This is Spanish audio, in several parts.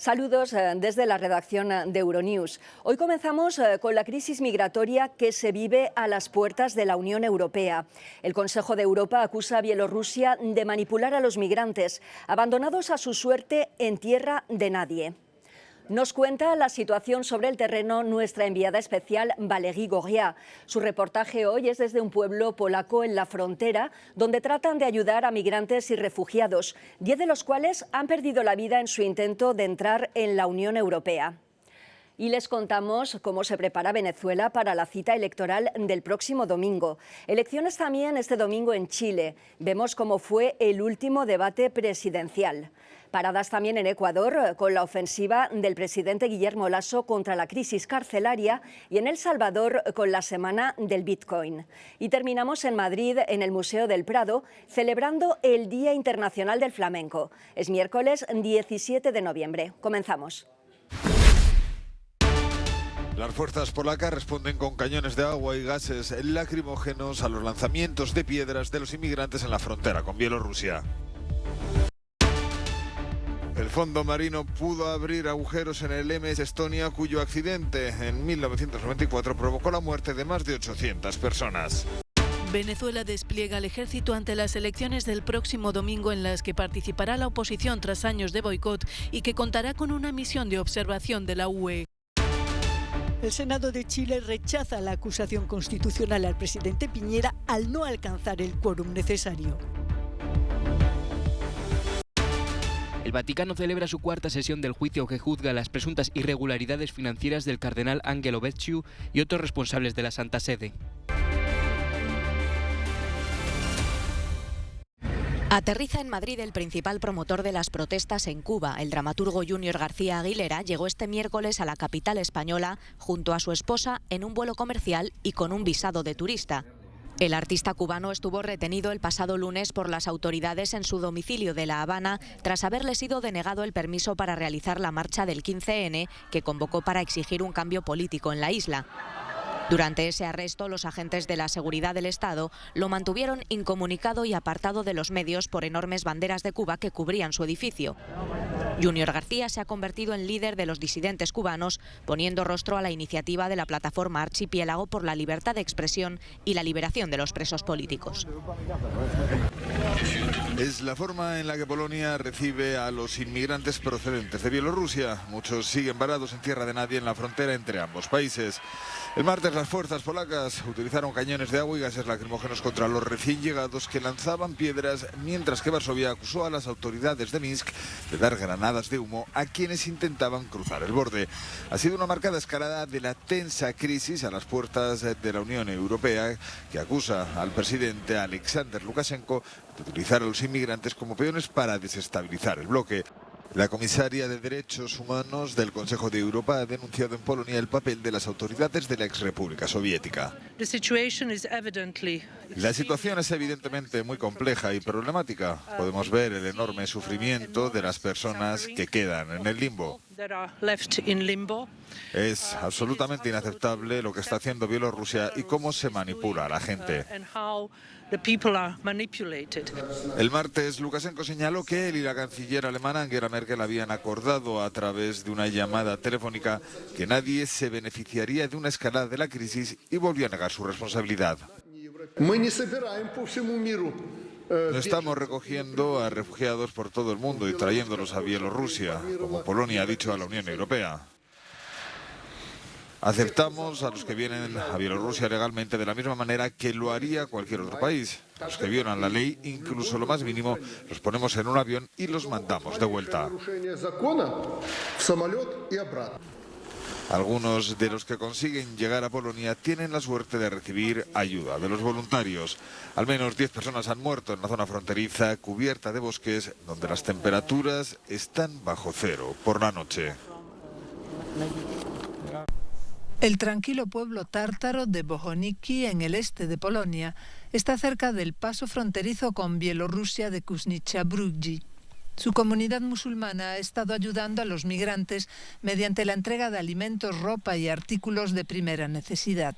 Saludos desde la redacción de Euronews. Hoy comenzamos con la crisis migratoria que se vive a las puertas de la Unión Europea. El Consejo de Europa acusa a Bielorrusia de manipular a los migrantes, abandonados a su suerte en tierra de nadie. Nos cuenta la situación sobre el terreno nuestra enviada especial Valérie Gorriat. Su reportaje hoy es desde un pueblo polaco en la frontera, donde tratan de ayudar a migrantes y refugiados, 10 de los cuales han perdido la vida en su intento de entrar en la Unión Europea. Y les contamos cómo se prepara Venezuela para la cita electoral del próximo domingo. Elecciones también este domingo en Chile. Vemos cómo fue el último debate presidencial. Paradas también en Ecuador con la ofensiva del presidente Guillermo Lasso contra la crisis carcelaria y en El Salvador con la semana del Bitcoin. Y terminamos en Madrid, en el Museo del Prado, celebrando el Día Internacional del Flamenco. Es miércoles 17 de noviembre. Comenzamos. Las fuerzas polacas responden con cañones de agua y gases lacrimógenos a los lanzamientos de piedras de los inmigrantes en la frontera con Bielorrusia. El fondo marino pudo abrir agujeros en el MS Estonia, cuyo accidente en 1994 provocó la muerte de más de 800 personas. Venezuela despliega al ejército ante las elecciones del próximo domingo en las que participará la oposición tras años de boicot y que contará con una misión de observación de la UE. El Senado de Chile rechaza la acusación constitucional al presidente Piñera al no alcanzar el quórum necesario. El Vaticano celebra su cuarta sesión del juicio que juzga las presuntas irregularidades financieras del cardenal Angelo Becciu y otros responsables de la Santa Sede. Aterriza en Madrid el principal promotor de las protestas en Cuba. El dramaturgo Junior García Aguilera llegó este miércoles a la capital española junto a su esposa en un vuelo comercial y con un visado de turista. El artista cubano estuvo retenido el pasado lunes por las autoridades en su domicilio de La Habana tras haberle sido denegado el permiso para realizar la marcha del 15N que convocó para exigir un cambio político en la isla. Durante ese arresto, los agentes de la seguridad del Estado lo mantuvieron incomunicado y apartado de los medios por enormes banderas de Cuba que cubrían su edificio. Junior García se ha convertido en líder de los disidentes cubanos, poniendo rostro a la iniciativa de la plataforma Archipiélago por la libertad de expresión y la liberación de los presos políticos. Es la forma en la que Polonia recibe a los inmigrantes procedentes de Bielorrusia. Muchos siguen varados en tierra de nadie en la frontera entre ambos países. El martes las fuerzas polacas utilizaron cañones de agua y gases lacrimógenos contra los recién llegados que lanzaban piedras, mientras que Varsovia acusó a las autoridades de Minsk de dar granadas de humo a quienes intentaban cruzar el borde. Ha sido una marcada escalada de la tensa crisis a las puertas de la Unión Europea, que acusa al presidente Alexander Lukashenko de utilizar a los inmigrantes como peones para desestabilizar el bloque. La comisaria de Derechos Humanos del Consejo de Europa ha denunciado en Polonia el papel de las autoridades de la exrepública soviética. La situación es evidentemente muy compleja y problemática. Podemos ver el enorme sufrimiento de las personas que quedan en el limbo. Es absolutamente inaceptable lo que está haciendo Bielorrusia y cómo se manipula a la gente. El martes, Lukashenko señaló que él y la canciller alemana Angela Merkel habían acordado a través de una llamada telefónica que nadie se beneficiaría de una escalada de la crisis y volvió a negar su responsabilidad. No estamos recogiendo a refugiados por todo el mundo y trayéndolos a Bielorrusia, como Polonia ha dicho a la Unión Europea. Aceptamos a los que vienen a Bielorrusia legalmente de la misma manera que lo haría cualquier otro país. A los que violan la ley, incluso lo más mínimo, los ponemos en un avión y los mandamos de vuelta. Algunos de los que consiguen llegar a Polonia tienen la suerte de recibir ayuda de los voluntarios. Al menos 10 personas han muerto en la zona fronteriza cubierta de bosques, donde las temperaturas están bajo cero por la noche. El tranquilo pueblo tártaro de Bohoniki, en el este de Polonia, está cerca del paso fronterizo con Bielorrusia de Kuźnicza Brudzi. Su comunidad musulmana ha estado ayudando a los migrantes mediante la entrega de alimentos, ropa y artículos de primera necesidad.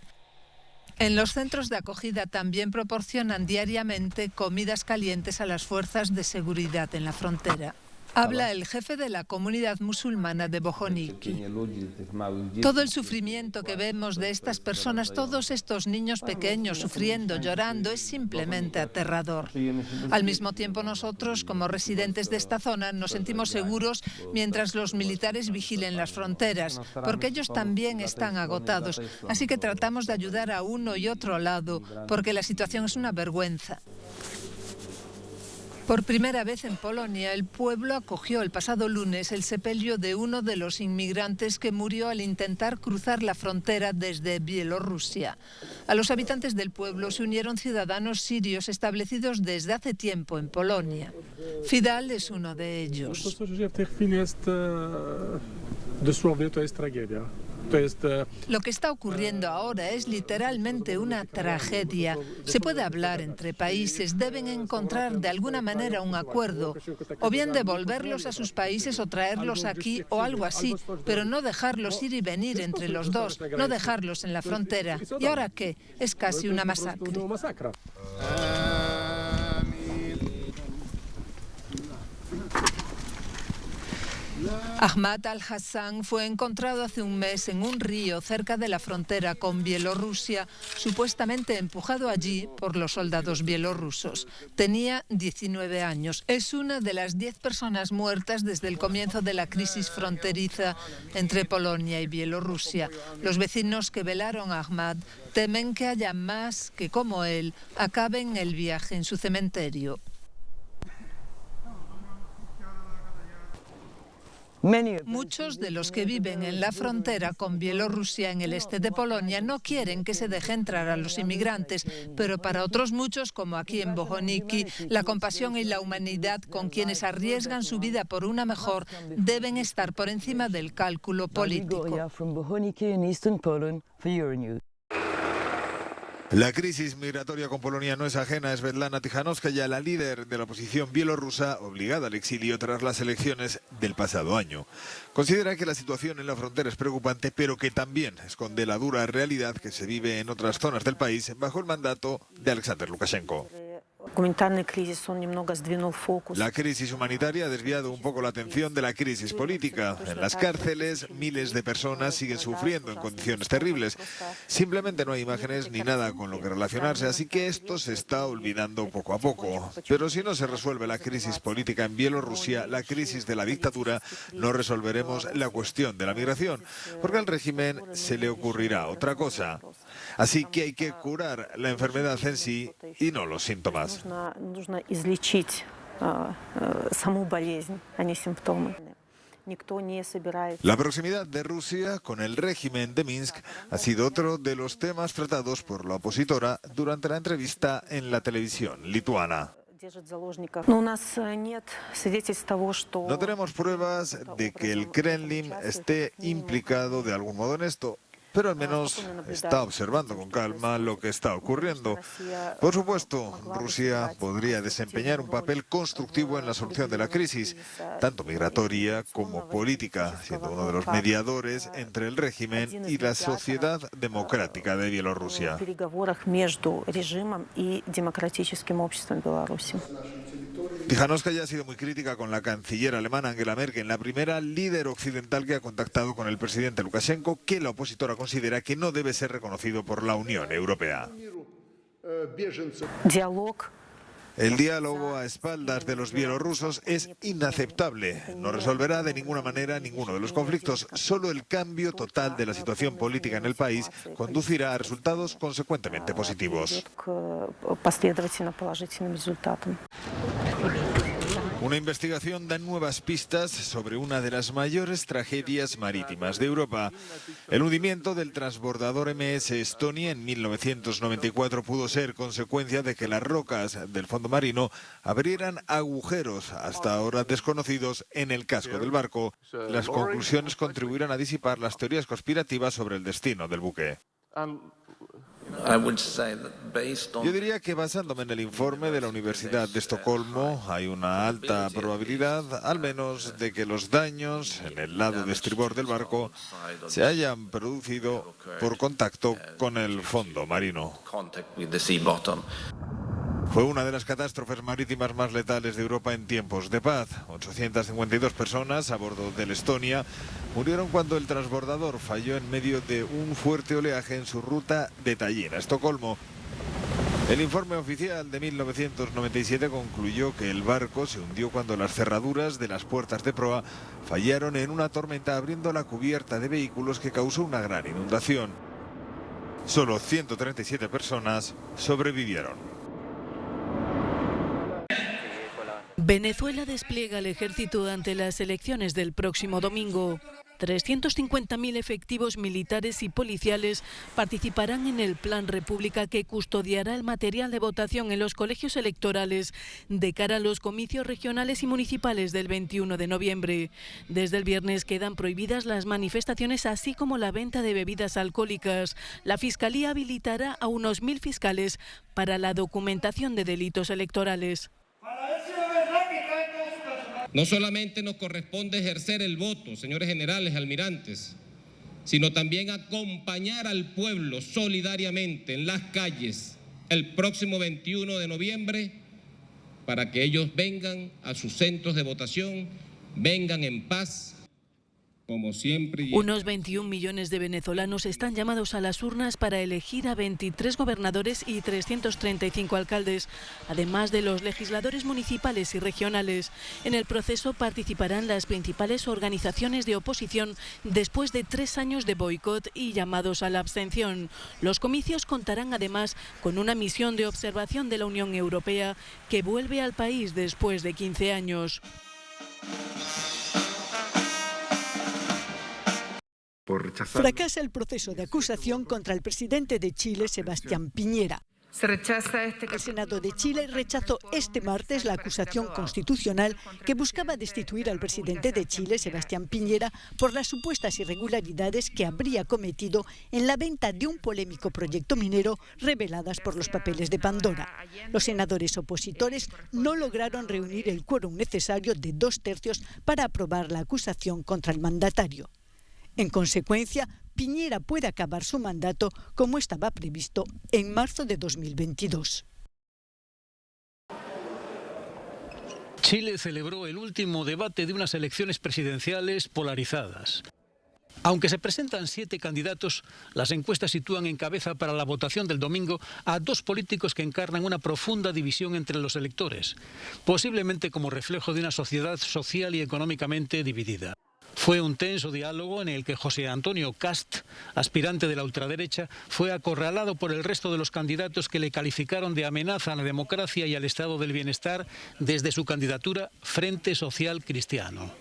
En los centros de acogida también proporcionan diariamente comidas calientes a las fuerzas de seguridad en la frontera. Habla el jefe de la comunidad musulmana de Bohoniki. Todo el sufrimiento que vemos de estas personas, todos estos niños pequeños sufriendo, llorando, es simplemente aterrador. Al mismo tiempo, nosotros, como residentes de esta zona, nos sentimos seguros mientras los militares vigilen las fronteras, porque ellos también están agotados. Así que tratamos de ayudar a uno y otro lado, porque la situación es una vergüenza. Por primera vez en Polonia, el pueblo acogió el pasado lunes el sepelio de uno de los inmigrantes que murió al intentar cruzar la frontera desde Bielorrusia. A los habitantes del pueblo se unieron ciudadanos sirios establecidos desde hace tiempo en Polonia. Fidal es uno de ellos. Lo que está ocurriendo ahora es literalmente una tragedia. Se puede hablar entre países, deben encontrar de alguna manera un acuerdo, o bien devolverlos a sus países o traerlos aquí o algo así, pero no dejarlos ir y venir entre los dos, no dejarlos en la frontera. ¿Y ahora qué? Es casi una masacre. Ahmad al-Hassan fue encontrado hace un mes en un río cerca de la frontera con Bielorrusia, supuestamente empujado allí por los soldados bielorrusos. Tenía 19 años. Es una de las 10 personas muertas desde el comienzo de la crisis fronteriza entre Polonia y Bielorrusia. Los vecinos que velaron a Ahmad temen que haya más que, como él, acaben el viaje en su cementerio. Muchos de los que viven en la frontera con Bielorrusia en el este de Polonia no quieren que se deje entrar a los inmigrantes, pero para otros muchos, como aquí en Bohoniki, la compasión y la humanidad con quienes arriesgan su vida por una mejor deben estar por encima del cálculo político. La crisis migratoria con Polonia no es ajena a Svetlana Tikhanovskaya, la líder de la oposición bielorrusa, obligada al exilio tras las elecciones del pasado año. Considera que la situación en la frontera es preocupante, pero que también esconde la dura realidad que se vive en otras zonas del país bajo el mandato de Alexander Lukashenko. La crisis humanitaria ha desviado un poco la atención de la crisis política. En las cárceles, miles de personas siguen sufriendo en condiciones terribles. Simplemente no hay imágenes ni nada con lo que relacionarse, así que esto se está olvidando poco a poco. Pero si no se resuelve la crisis política en Bielorrusia, la crisis de la dictadura, no resolveremos la cuestión de la migración, porque al régimen se le ocurrirá otra cosa. Así que hay que curar la enfermedad en sí y no los síntomas. La proximidad de Rusia con el régimen de Minsk ha sido otro de los temas tratados por la opositora durante la entrevista en la televisión lituana. No tenemos pruebas de que el Kremlin esté implicado de algún modo en esto, pero al menos está observando con calma lo que está ocurriendo. Por supuesto, Rusia podría desempeñar un papel constructivo en la solución de la crisis, tanto migratoria como política, siendo uno de los mediadores entre el régimen y la sociedad democrática de Bielorrusia. Tikhanovskaya ha sido muy crítica con la canciller alemana Angela Merkel, la primera líder occidental que ha contactado con el presidente Lukashenko, que la opositora considera que no debe ser reconocido por la Unión Europea. El diálogo a espaldas de los bielorrusos es inaceptable. No resolverá de ninguna manera ninguno de los conflictos. Solo el cambio total de la situación política en el país conducirá a resultados consecuentemente positivos. Una investigación da nuevas pistas sobre una de las mayores tragedias marítimas de Europa. El hundimiento del transbordador MS Estonia en 1994 pudo ser consecuencia de que las rocas del fondo marino abrieran agujeros hasta ahora desconocidos en el casco del barco. Las conclusiones contribuirán a disipar las teorías conspirativas sobre el destino del buque. Yo diría que basándome en el informe de la Universidad de Estocolmo hay una alta probabilidad, al menos, de que los daños en el lado de estribor del barco se hayan producido por contacto con el fondo marino. Fue una de las catástrofes marítimas más letales de Europa en tiempos de paz. 852 personas a bordo del Estonia murieron cuando el transbordador falló en medio de un fuerte oleaje en su ruta de Tallinn a Estocolmo. El informe oficial de 1997 concluyó que el barco se hundió cuando las cerraduras de las puertas de proa fallaron en una tormenta, abriendo la cubierta de vehículos que causó una gran inundación. Solo 137 personas sobrevivieron. Venezuela despliega el ejército ante las elecciones del próximo domingo. 350.000 efectivos militares y policiales participarán en el Plan República, que custodiará el material de votación en los colegios electorales de cara a los comicios regionales y municipales del 21 de noviembre. Desde el viernes quedan prohibidas las manifestaciones, así como la venta de bebidas alcohólicas. La Fiscalía habilitará a unos 1.000 fiscales para la documentación de delitos electorales. No solamente nos corresponde ejercer el voto, señores generales, almirantes, sino también acompañar al pueblo solidariamente en las calles el próximo 21 de noviembre para que ellos vengan a sus centros de votación, vengan en paz. Como siempre. Unos 21 millones de venezolanos están llamados a las urnas para elegir a 23 gobernadores y 335 alcaldes, además de los legisladores municipales y regionales. En el proceso participarán las principales organizaciones de oposición después de 3 años de boicot y llamados a la abstención. Los comicios contarán además con una misión de observación de la Unión Europea, que vuelve al país después de 15 años. Fracasa el proceso de acusación contra el presidente de Chile, Sebastián Piñera. El Senado de Chile rechazó este martes la acusación constitucional que buscaba destituir al presidente de Chile, Sebastián Piñera, por las supuestas irregularidades que habría cometido en la venta de un polémico proyecto minero reveladas por los papeles de Pandora. Los senadores opositores no lograron reunir el quórum necesario de 2/3 para aprobar la acusación contra el mandatario. En consecuencia, Piñera puede acabar su mandato como estaba previsto en marzo de 2022. Chile celebró el último debate de unas elecciones presidenciales polarizadas. Aunque se presentan 7 candidatos, las encuestas sitúan en cabeza para la votación del domingo a 2 políticos que encarnan una profunda división entre los electores, posiblemente como reflejo de una sociedad social y económicamente dividida. Fue un tenso diálogo en el que José Antonio Kast, aspirante de la ultraderecha, fue acorralado por el resto de los candidatos que le calificaron de amenaza a la democracia y al estado del bienestar desde su candidatura Frente Social Cristiano.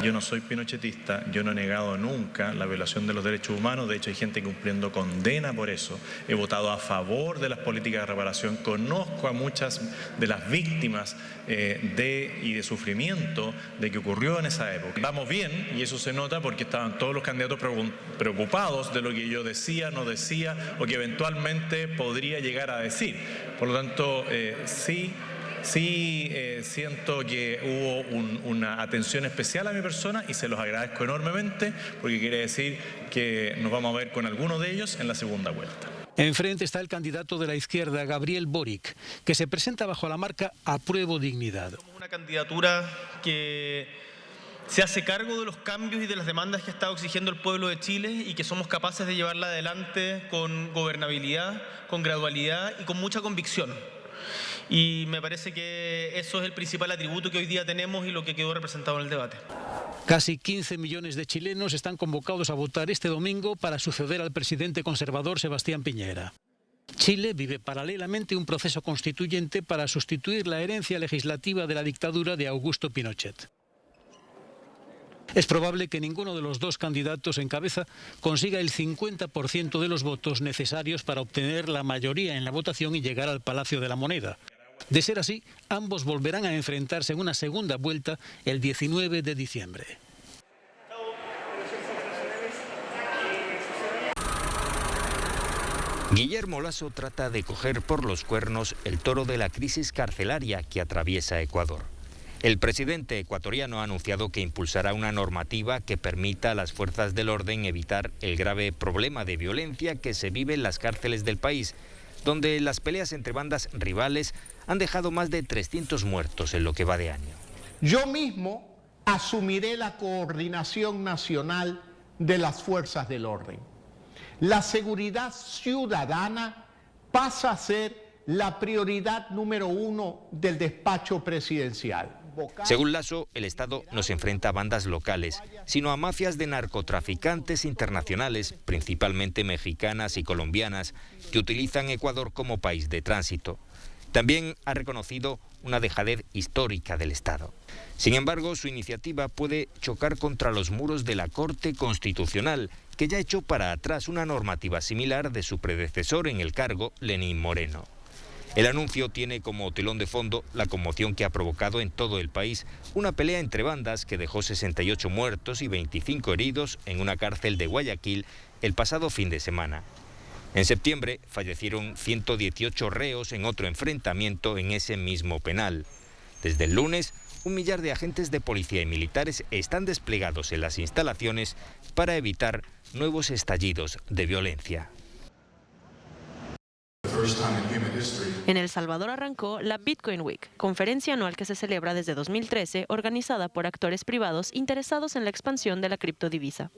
Yo no soy pinochetista, yo no he negado nunca la violación de los derechos humanos, de hecho hay gente cumpliendo condena por eso. He votado a favor de las políticas de reparación, conozco a muchas de las víctimas y de sufrimiento de que ocurrió en esa época. Vamos bien, y eso se nota porque estaban todos los candidatos preocupados de lo que yo decía, no decía, o que eventualmente podría llegar a decir. Por lo tanto, sí, siento que hubo una atención especial a mi persona y se los agradezco enormemente porque quiere decir que nos vamos a ver con alguno de ellos en la segunda vuelta. Enfrente está el candidato de la izquierda, Gabriel Boric, que se presenta bajo la marca Apruebo Dignidad. Somos una candidatura que se hace cargo de los cambios y de las demandas que ha estado exigiendo el pueblo de Chile y que somos capaces de llevarla adelante con gobernabilidad, con gradualidad y con mucha convicción. Y me parece que eso es el principal atributo que hoy día tenemos y lo que quedó representado en el debate. Casi 15 millones de chilenos están convocados a votar este domingo para suceder al presidente conservador Sebastián Piñera. Chile vive paralelamente un proceso constituyente para sustituir la herencia legislativa de la dictadura de Augusto Pinochet. Es probable que ninguno de los 2 candidatos en cabeza consiga el 50% de los votos necesarios para obtener la mayoría en la votación y llegar al Palacio de la Moneda. De ser así, ambos volverán a enfrentarse en una segunda vuelta el 19 de diciembre. Guillermo Lasso trata de coger por los cuernos el toro de la crisis carcelaria que atraviesa Ecuador. El presidente ecuatoriano ha anunciado que impulsará una normativa que permita a las fuerzas del orden evitar el grave problema de violencia que se vive en las cárceles del país, donde las peleas entre bandas rivales han dejado más de 300 muertos en lo que va de año. Yo mismo asumiré la coordinación nacional de las fuerzas del orden. La seguridad ciudadana pasa a ser la prioridad número 1 del despacho presidencial. Según Lasso, el Estado no se enfrenta a bandas locales, sino a mafias de narcotraficantes internacionales, principalmente mexicanas y colombianas, que utilizan Ecuador como país de tránsito. También ha reconocido una dejadez histórica del Estado. Sin embargo, su iniciativa puede chocar contra los muros de la Corte Constitucional, que ya echó para atrás una normativa similar de su predecesor en el cargo, Lenín Moreno. El anuncio tiene como telón de fondo la conmoción que ha provocado en todo el país una pelea entre bandas que dejó 68 muertos y 25 heridos en una cárcel de Guayaquil el pasado fin de semana. En septiembre fallecieron 118 reos en otro enfrentamiento en ese mismo penal. Desde el lunes, 1 millar de agentes de policía y militares están desplegados en las instalaciones para evitar nuevos estallidos de violencia. En El Salvador arrancó la Bitcoin Week, conferencia anual que se celebra desde 2013, organizada por actores privados interesados en la expansión de la criptodivisa.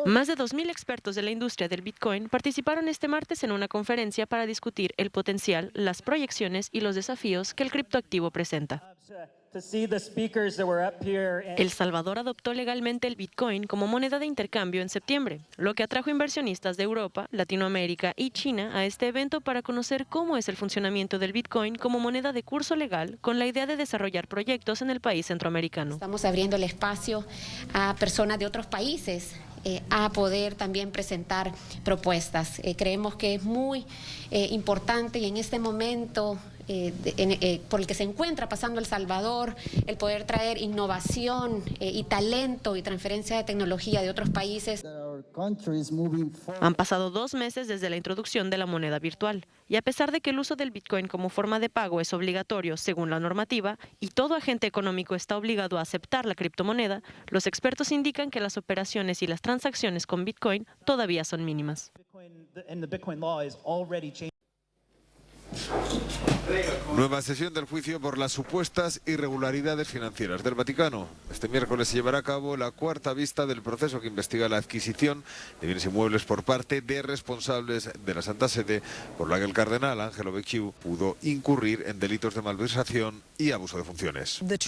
Más de 2.000 expertos de la industria del Bitcoin participaron este martes en una conferencia para discutir el potencial, las proyecciones y los desafíos que el criptoactivo presenta. El Salvador adoptó legalmente el Bitcoin como moneda de intercambio en septiembre, lo que atrajo inversionistas de Europa, Latinoamérica y China a este evento para conocer cómo es el funcionamiento del Bitcoin como moneda de curso legal, con la idea de desarrollar proyectos en el país centroamericano. Estamos abriendo el espacio a personas de otros países a poder también presentar propuestas. Creemos que es muy importante y en este momento por el que se encuentra pasando El Salvador, el poder traer innovación y talento y transferencia de tecnología de otros países. Han pasado 2 meses desde la introducción de la moneda virtual y a pesar de que el uso del Bitcoin como forma de pago es obligatorio según la normativa y todo agente económico está obligado a aceptar la criptomoneda, los expertos indican que las operaciones y las transacciones con Bitcoin todavía son mínimas. Nueva sesión del juicio por las supuestas irregularidades financieras del Vaticano. Este miércoles se llevará a cabo la 4ª vista del proceso que investiga la adquisición de bienes inmuebles por parte de responsables de la Santa Sede, por la que el cardenal Angelo Becciu pudo incurrir en delitos de malversación y abuso de funciones. El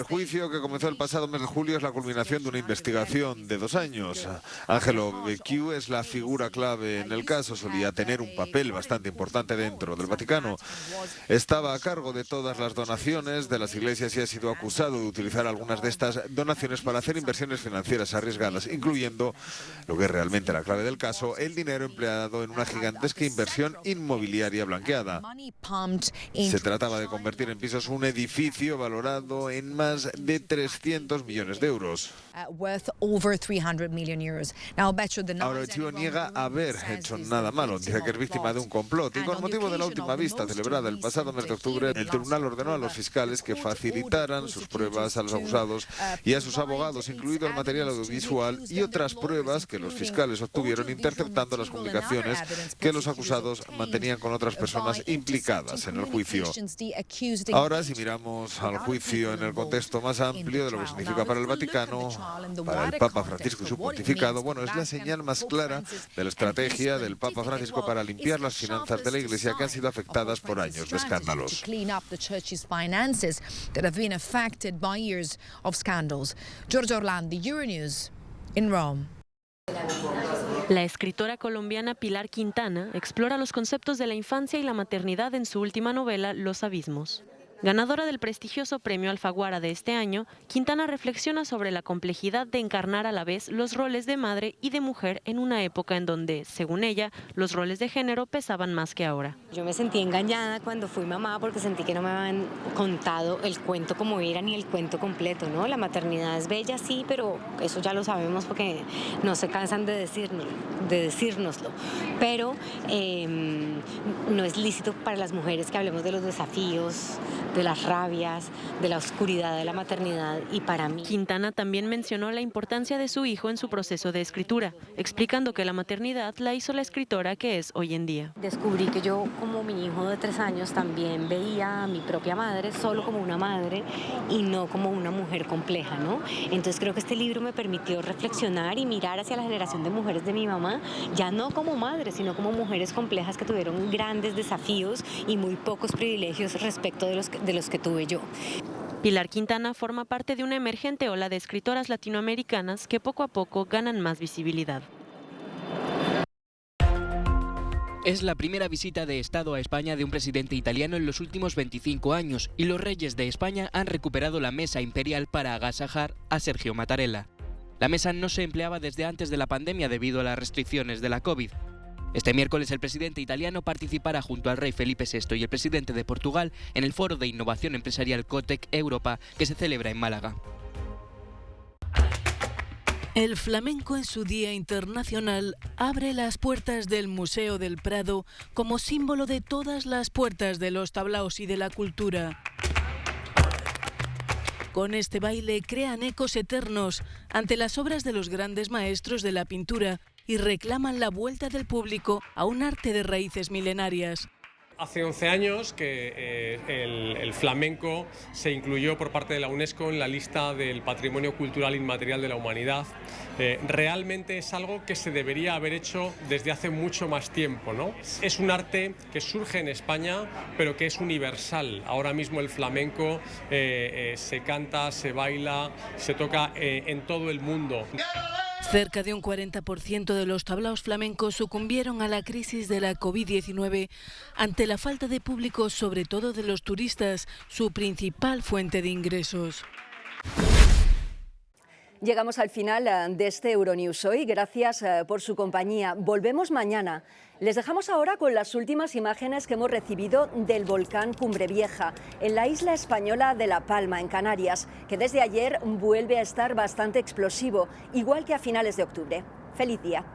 juicio, que comenzó el pasado mes de julio, es la culminación de una investigación de 2 años. Angelo Becciu es la figura clave en el caso, solía tener un papel bastante importante dentro del Vaticano. Estaba a cargo de todas las donaciones de las iglesias y ha sido acusado de utilizar algunas de estas donaciones para hacer inversiones financieras arriesgadas, incluyendo, lo que es realmente la clave del caso, el dinero empleado en una gigantesca inversión inmobiliaria blanqueada. Se trataba de convertir en pisos un edificio valorado en más de 300 millones de euros. Ahora Becciu niega haber hecho nada malo, dice que es víctima de un complot y con motivo de la última vista celebrada el pasado mes de octubre, el tribunal ordenó a los fiscales que facilitaran sus pruebas a los acusados y a sus abogados, incluido el material audiovisual y otras pruebas que los fiscales obtuvieron interceptando las comunicaciones que los acusados mantenían con otras personas implicadas en el juicio. Ahora, si miramos al juicio en el contexto más amplio de lo que significa para el Vaticano, para el Papa Francisco y su pontificado, bueno, es la señal más clara de la estrategia del Papa Francisco para limpiar las finanzas de la Iglesia que han sido afectadas por años de escándalos. Giorgia Orlandi, Euronews, en Roma. La escritora colombiana Pilar Quintana explora los conceptos de la infancia y la maternidad en su última novela, Los Abismos. Ganadora del prestigioso Premio Alfaguara de este año, Quintana reflexiona sobre la complejidad de encarnar a la vez los roles de madre y de mujer en una época en donde, según ella, los roles de género pesaban más que ahora. Yo me sentí engañada cuando fui mamá porque sentí que no me habían contado el cuento como era ni el cuento completo, ¿no? La maternidad es bella, sí, pero eso ya lo sabemos porque no se cansan de decírnoslo. Pero no es lícito para las mujeres que hablemos de los desafíos de las rabias, de la oscuridad de la maternidad. Y para mí... Quintana también mencionó la importancia de su hijo en su proceso de escritura, explicando que la maternidad la hizo la escritora que es hoy en día. Descubrí que yo, como mi hijo de 3 años, también veía a mi propia madre solo como una madre y no como una mujer compleja, ¿no? Entonces creo que este libro me permitió reflexionar y mirar hacia la generación de mujeres de mi mamá, ya no como madres, sino como mujeres complejas que tuvieron grandes desafíos y muy pocos privilegios respecto de los que tuve yo. Pilar Quintana forma parte de una emergente ola de escritoras latinoamericanas que poco a poco ganan más visibilidad. Es la primera visita de Estado a España de un presidente italiano en los últimos 25 años y los reyes de España han recuperado la mesa imperial para agasajar a Sergio Mattarella. La mesa no se empleaba desde antes de la pandemia debido a las restricciones de la COVID. Este miércoles el presidente italiano participará junto al rey Felipe VI y el presidente de Portugal en el Foro de Innovación Empresarial Cotec Europa que se celebra en Málaga. El flamenco en su Día Internacional abre las puertas del Museo del Prado como símbolo de todas las puertas de los tablaos y de la cultura. Con este baile crean ecos eternos ante las obras de los grandes maestros de la pintura y reclaman la vuelta del público a un arte de raíces milenarias. Hace 11 años que el flamenco se incluyó por parte de la UNESCO en la lista del Patrimonio Cultural Inmaterial de la Humanidad. Realmente es algo que se debería haber hecho desde hace mucho más tiempo, ¿no? Es un arte que surge en España, pero que es universal. Ahora mismo el flamenco se canta, se baila, se toca en todo el mundo. Cerca de un 40% de los tablaos flamencos sucumbieron a la crisis de la COVID-19 ante la falta de público, sobre todo de los turistas, su principal fuente de ingresos. Llegamos al final de este Euronews hoy. Gracias por su compañía. Volvemos mañana. Les dejamos ahora con las últimas imágenes que hemos recibido del volcán Cumbre Vieja, en la isla española de La Palma, en Canarias, que desde ayer vuelve a estar bastante explosivo, igual que a finales de octubre. ¡Feliz día!